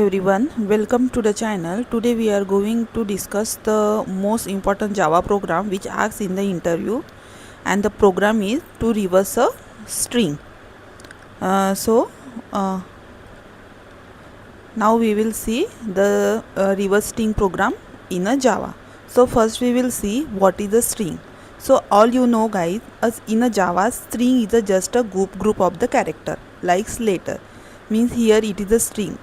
everyone, welcome to the channel. Today we are going to discuss the most important Java program which asks in the interview, and the program is to reverse a string. Now we will see the reverse string program in a Java. So first we will see what is a string. So all you know guys, as in a Java, string is just a group of the character like letter. Means here it is a string,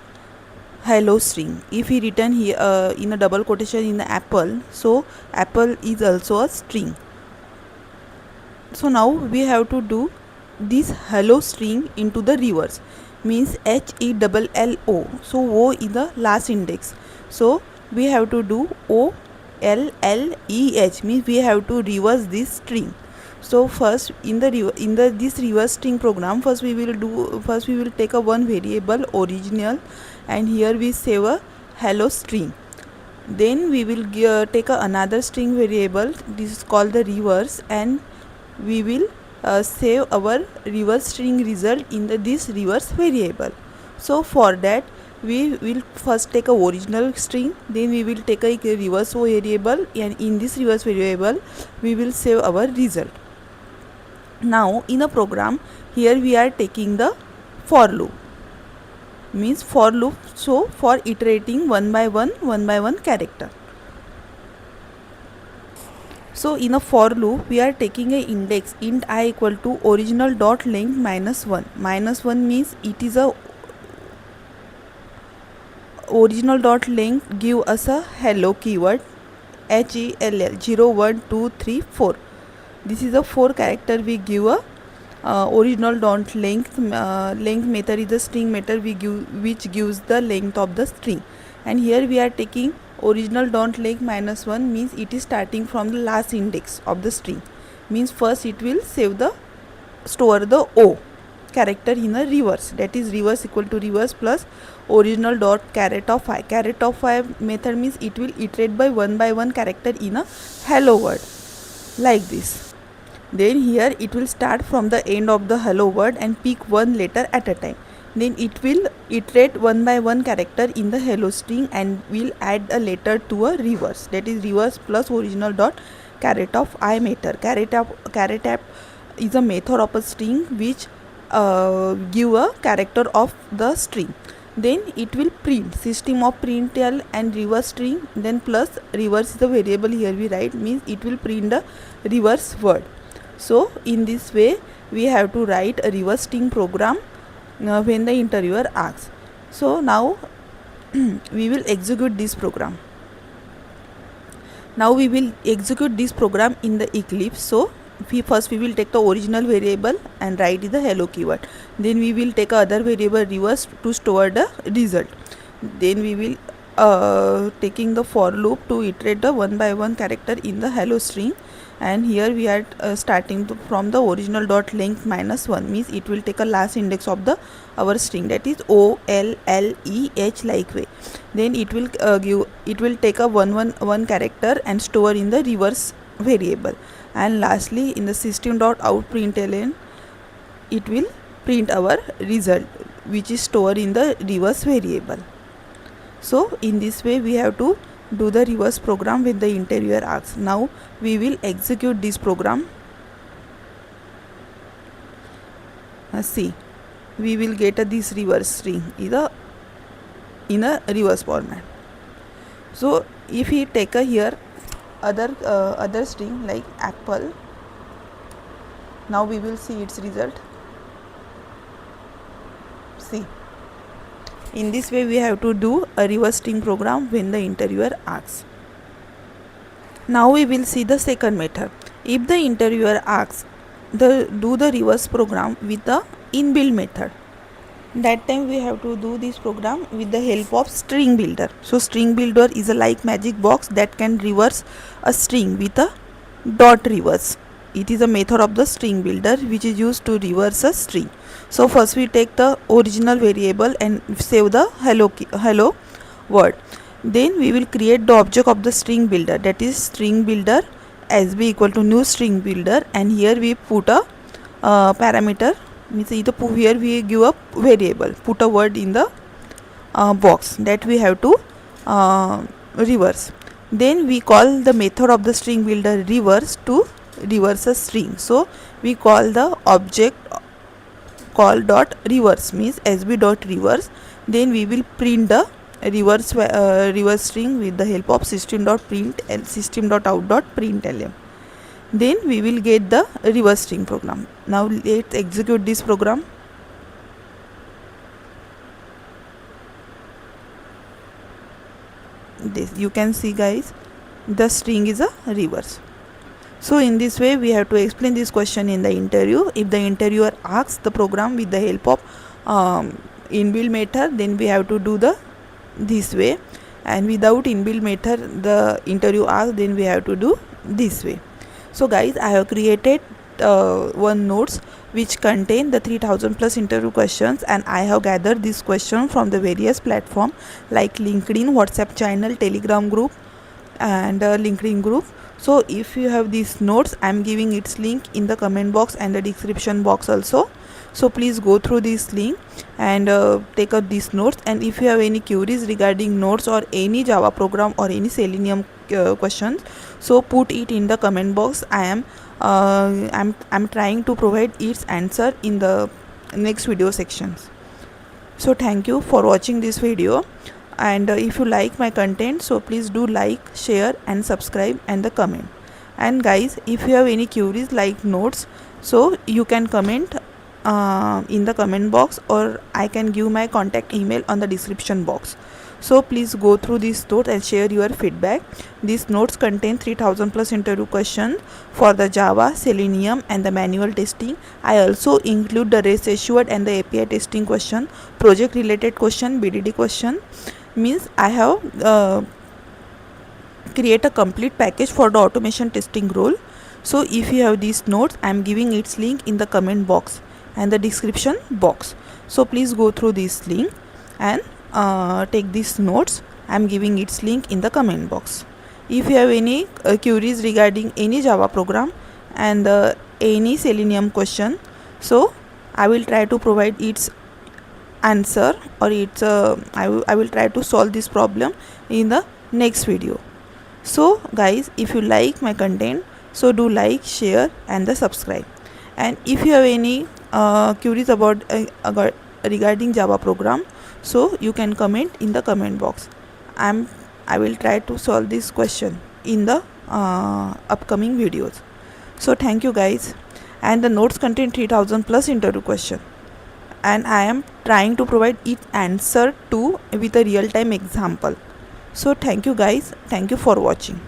hello string. If we written here in a double quotation in the apple, so apple is also a string. So now we have to do this hello string into the reverse, means HELLO. So O is the last index, so we have to do OLLEH, means we have to reverse this string. So first in this reverse string program, first we will take a one variable original, and here we save a hello string. Then we will take another string variable, this is called the reverse, and we will save our reverse string result in this reverse variable. So for that we will first take a original string, then we will take a reverse variable, and in this reverse variable we will save our result. Now in a program, here we are taking the for loop, means for loop, so for iterating one by one character. So in a for loop we are taking a index int I equal to original dot length -1. -1 means it is a original dot length give us a hello keyword, HELL 0 1 2 3 4. This is a 4 character we give a original dot length. Length method is the string method we give, which gives the length of the string. And here we are taking original dot length -1, means it is starting from the last index of the string, means first it will store the O character in a reverse, that is reverse equal to reverse plus original dot caret of I. Caret of I method means it will iterate by one character in a hello word like this. Then here it will start from the end of the hello word and pick one letter at a time. Then it will iterate one by one character in the hello string and will add a letter to a reverse, that is reverse plus original dot caret of I method. Caret app is a method of a string which give a character of the string. Then it will print system of println and reverse string, then plus reverse is the variable here we write, means it will print the reverse word. So in this way we have to write a reverse string program when the interviewer asks. So now we will execute this program. Now we will execute this program in the Eclipse. So first we will take the original variable and write the hello keyword. Then we will take other variable reverse to store the result. Then we will taking the for loop to iterate the one by one character in the hello string. And here we are starting from the original dot length -1, means it will take a last index of the our string, that is OLLEH like way. Then it will take a one character and store in the reverse variable. And lastly in the system dot out println it will print our result which is stored in the reverse variable. So in this way we have to do the reverse program when the interviewer asks. Now we will execute this program. See, we will get this reverse string in a reverse format. So if we take here other string like apple, now we will see its result. See, in this way we have to do a reverse string program when the interviewer asks. Now we will see the second method. If the interviewer asks do the reverse program with the inbuilt method, that time we have to do this program with the help of StringBuilder. So StringBuilder is a like magic box that can reverse a string with a dot reverse. It is a method of the StringBuilder which is used to reverse a string. So first we take the original variable and save the hello word. Then we will create the object of the StringBuilder, that is StringBuilder SB equal to new StringBuilder, and here we put a parameter, means here we give a variable, put a word in the box that we have to reverse. Then we call the method of the string builder reverse to reverse a string. So we call the object call dot reverse, means sb dot reverse. Then we will print the reverse string with the help of system.out.println. Then we will get the reverse string program. Now let's execute this program. This you can see, guys, the string is a reverse. So in this way we have to explain this question in the interview. If the interviewer asks the program with the help of inbuilt method, then we have to do this way, and without inbuilt method the interview asks, then we have to do this way. So guys, I have created one notes which contain the 3000 plus interview questions, and I have gathered this question from the various platform like LinkedIn, WhatsApp channel, Telegram group and LinkedIn group. So if you have these notes, I am giving its link in the comment box and the description box also. So please go through this link and take out these notes. And if you have any queries regarding notes or any Java program or any Selenium questions, so put it in the comment box. I'm trying to provide its answer in the next video sections. So thank you for watching this video, and if you like my content, so please do like, share and subscribe and the comment. And guys, if you have any queries like notes, so you can comment in the comment box, or I can give my contact email on the description box. So please go through these notes and share your feedback. These notes contain 3000 plus interview questions for the Java, Selenium and the manual testing. I also include the RestAssured and the API testing question, project related question, BDD question. Means I have create a complete package for the automation testing role. So if you have these notes, I am giving its link in the comment box and the description box. So please go through this link and take these notes. I am giving its link in the comment box. If you have any queries regarding any Java program and any Selenium question, so I will try to provide its answer, or its I will try to solve this problem in the next video. So guys, if you like my content, so do like, share and the subscribe. And if you have any queries about regarding Java program, so you can comment in the comment box. I will try to solve this question in the upcoming videos. So thank you guys. And the notes contain 3000 plus interview question, and I am trying to provide its answer too with a real time example. So thank you guys. Thank you for watching.